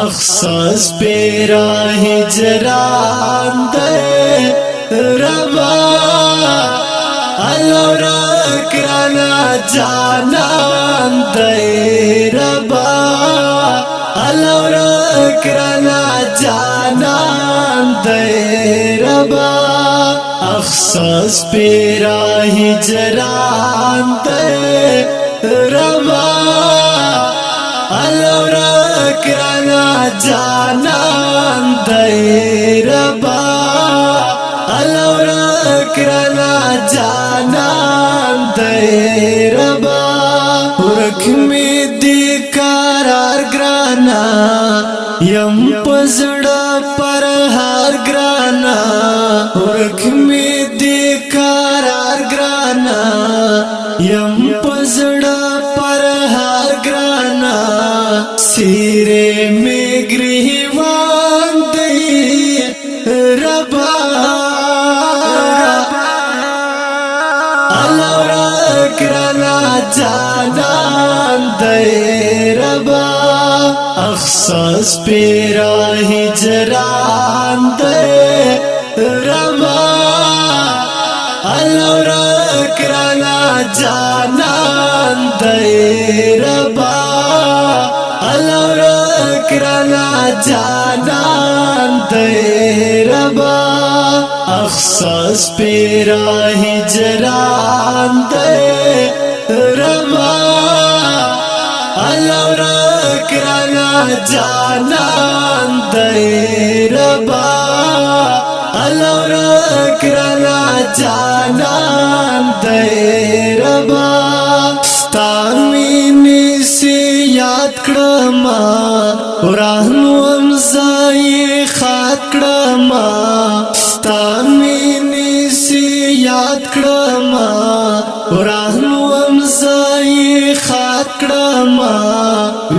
अफसोस पेरा हिजरान दे रबा अलौरा कराना जानान दे रबा अलौरा कराना जानान दे रबा अफसोस पेरा हिजरान दे रबा अलौरा कराना जानान दे रबा अलौरा कराना जानान दे रबा रख में दे करार ग्राना यम पजड़ा पर हार ग्राना रख में दे करार ग्राना यम पजड़ा पर हार ग्राना सिरे में गृहवान दे रबा अलौरा कराना जानान दे रबा अफसोस पेरा हिजरान दे रबा अलौरा कराना जानान दे रबा अलौरा कराना जानान दे रबा अफसोस पेरा हिजरान दे रबा अलौरा कराना जानान दे रबा अलौरा कराना जानान दे रबा स्तामीनी से याद क्रमा राहनुम जाए खात क्रमा स्तामीनी से याद क्रमा राहनुम जाए खात क्रमा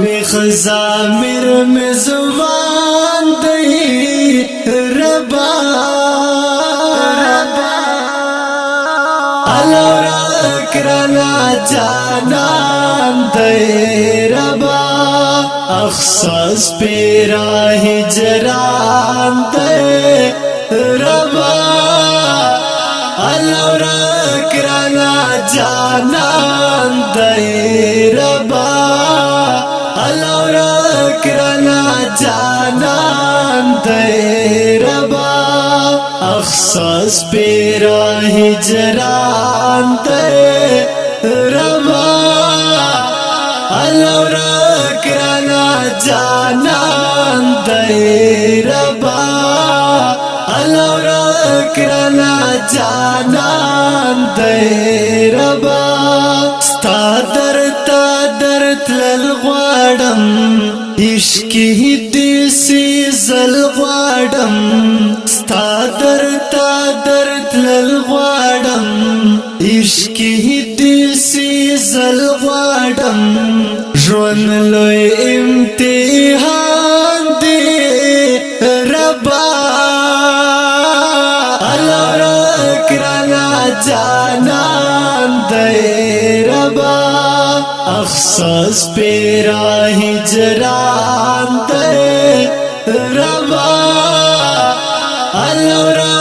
वे खजामिर में जुबान दे रबा अलौरा कराना जानान दे रबा अफसोस पेरा हिजरान दे रबा अलौरा कराना जानान दे रबा अलौरा कराना जानान दे रबा अफसोस पेरा हिजरान दे रबा अलौरा कराना जानान दे रबा अलौरा कराना जानान दे रबा स्तादर तादर तलल ग्वाडम इश्की देसी जल ग्वाडम स्तादर तादर तलल ग्वाडम इश्की देसी जल ग्वाडम ژوند لوی امتحان دے ربا अलौरा कराना जानान दे रबा अफसोस पेरा हिजरान दे रबा अलौरा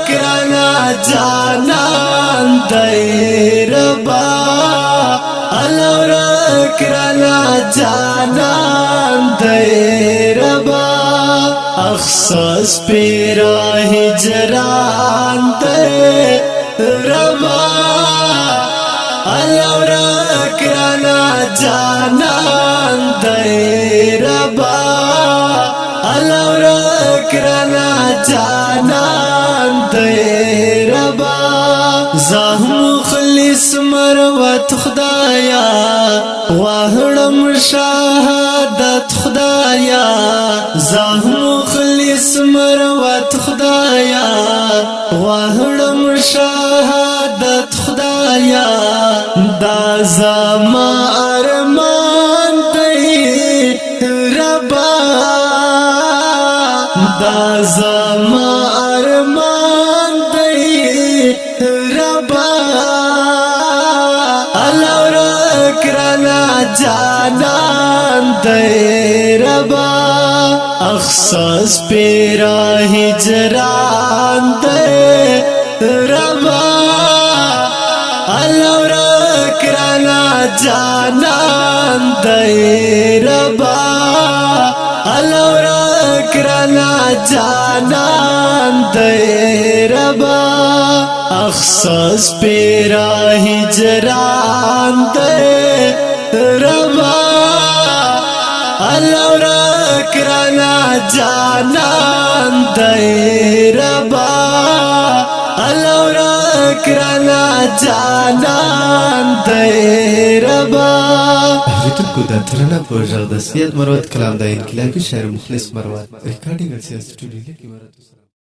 कराना जानान दे रबा अलौरा कराना जानान दे रबा अफसोस पेरा हिजरान दे रबा अलौरा कराना जानान दे रबा अलौरा कराना जानान दे रबा ज़ाहु मुखलिस मरवत खुदाया वाहड़म शहादत खुदाया ज़ाहु मुखलिस मरवत खुदाया वाहड़म शहादत खुदाया दाज़मा अरमान दे रबा दाज़मा अरमान दे रबा अलौरा कराना जानान दे रबा اخصاص پیرا ہجران دے ربا اللہ کرنا جانان دے ربا اللہ کرنا جانان دے ربا اخصاص پیرا ہجران دے ربا اللہ کرنا جانان دے ربا اللہ کرنا جانان دے ربا ریتونکو د ترنه په غږ د سید مروت کلام د انقلابي شاعر مخلص مروت ریکارډینګ او سټوډیو کې مرسته